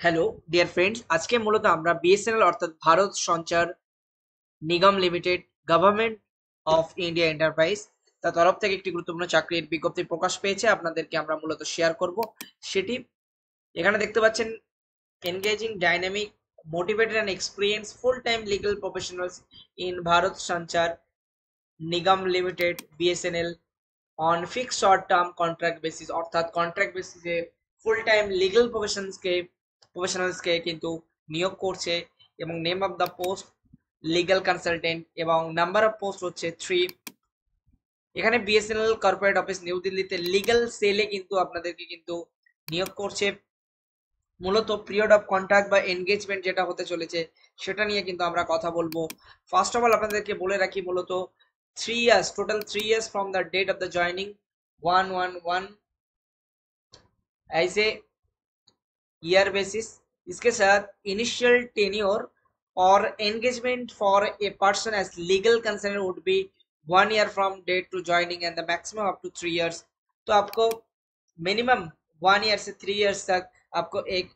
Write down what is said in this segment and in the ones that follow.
Hello dear friends, আজকে মূলত আমরা বিএসএনএল অর্থাৎ Bharat Sanchar Nigam limited government of India enterprise তার তরফ থেকে একটি গুরুত্বপূর্ণ চাকরির বিজ্ঞপ্তি প্রকাশ পেয়েছে, আপনাদেরকে আমরা মূলত শেয়ার করব সেটি। এখানে দেখতে পাচ্ছেন engaging dynamic motivated and experience full time legal professionals in Bharat Sanchar Nigam limited BSNL on fixed short term contract basis, অর্থাৎ কন্ট্রাক্ট বেসিসে ফুল টাইম লিগ্যাল প্রফেশনালসকে কিন্তু নিয়োগ করছে এবং name of the post legal consultant এবং নাম্বার অফ পোস্ট হচ্ছে 3। এখানে বিএসএনএল কর্পোরেট অফিস নিউ দিল্লিতে লিগ্যাল সেলে কিন্তু আপনাদেরকে কিন্তু নিয়োগ করছে। মূলত পিরিয়ড অফ কন্ট্রাক্ট বা এনগেজমেন্ট যেটা হতে চলেছে সেটা নিয়ে কিন্তু আমরা কথা বলবো। ফার্স্ট অফ অল আপনাদেরকে বলে রাখি, মূলত 3 years, total 3 years from the date of the joining 111 as a year basis। इसके साथ initial tenure or engagement for a person as legal consultant would be 1 year from date to joining and the maximum up to 3 years। तो आपको minimum 1 year से 3 years तक आपको एक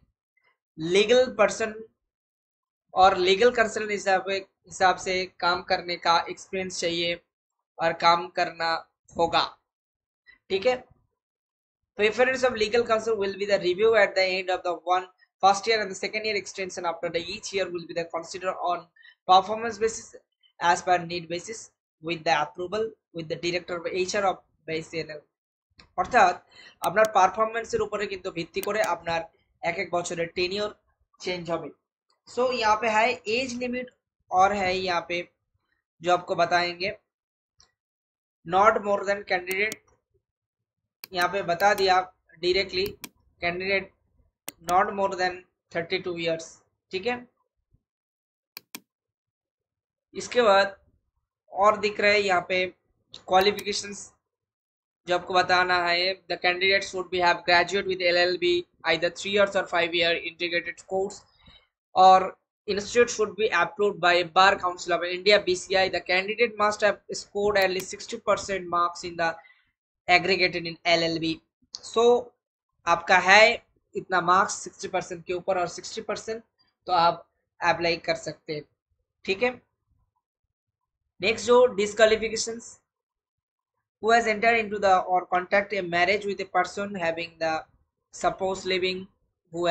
legal person और legal consultant हिसाब से काम करने का एक्सपीरियंस चाहिए और काम करना होगा। ठीक है। Preference of legal counsel will be the review at the end of the first year and the second year extension after the each year will be the considered on performance basis as per need basis with the approval with the director of HR of BSNL। অর্থাৎ আপনার পারফরমেন্সের উপরে কিন্তু ভিত্তি করে আপনার এক এক বছরের টেনিওর চেঞ্জ হবে। सो यहाँ पे है एज लिमिट और है यहाँ पे जो आपको बताएंगे नॉट मोर देन कैंडिडेट, यहाँ पे बता दिया directly candidate not more than 32 years। ठीक है। इसके बाद और दिख रहे हैं यहाँ पे क्वालिफिकेशंस जो आपको बताना है। The candidates would be have graduate with LLB either 3 years or 5 year integrated course or institute should be approved by Bar Council of India BCI। The candidate must have scored at least 60% marks in the aggregated in LLB। so आपका है इतना marks 60% के ऊपर और 60% तो आप apply कर सकते हैं। ठीक है। नेक्स्ट जो डिस्क्वालिफिकेशंस, who has entered into the or contract a marriage with a person having the supposed living, who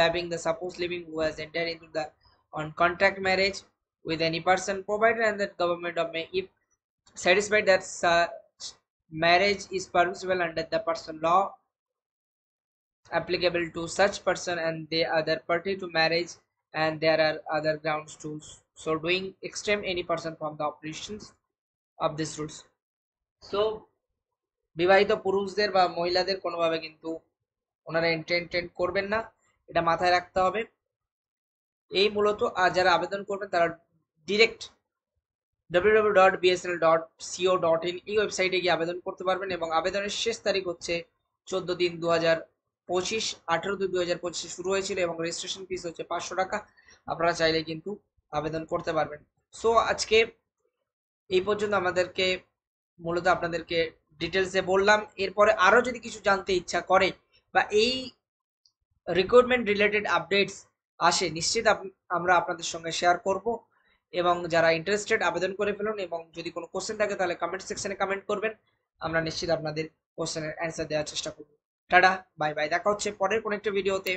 has entered into the on contract marriage with any person provided and that government of may if satisfied that marriage is permissible under the person law applicable to such person and the other party to marriage and there are other grounds to so doing extreme any person from the operations of these rules। so বিবাহিত পুরুষদের বা মহিলাদের কোনোভাবে কিন্তু ওনারা entertain করবেন না, এটা মাথায় রাখতে হবে। এই মূলত যারা আবেদন করবেন তারা ডিরেক্ট www.bsnl.co.in এই ওয়েবসাইটে গিয়ে আবেদন করতে পারবেন এবং আবেদনের শেষ তারিখ হচ্ছে 14/3/2025, 18/2/2025 শুরু হয়েছিল এবং রেজিস্ট্রেশন ফিস হচ্ছে 500 টাকা। আপনারা চাইলে কিন্তু আবেদন করতে পারবেন। সো আজকে এই পর্যন্ত আমাদেরকে মূলত আপনাদেরকে ডিটেলসে বললাম। এরপরে আরো যদি কিছু জানতে ইচ্ছা করে বা এই রিক্রুটমেন্ট রিলেটেড আপডেটস আসে নিশ্চিত আমরা আপনাদের সঙ্গে শেয়ার করব এবং যারা ইন্টারেস্টেড আবেদন করে ফেলুন এবং যদি কোনো কোশ্চেন থাকে তাহলে কমেন্ট সেকশনে কমেন্ট করবেন, আমরা নিশ্চিত আপনাদের কোশ্চেনের অ্যান্সার দেওয়ার চেষ্টা করব। টাটা, বাই বাই, দেখা হচ্ছে পরের কোনো একটা ভিডিওতে।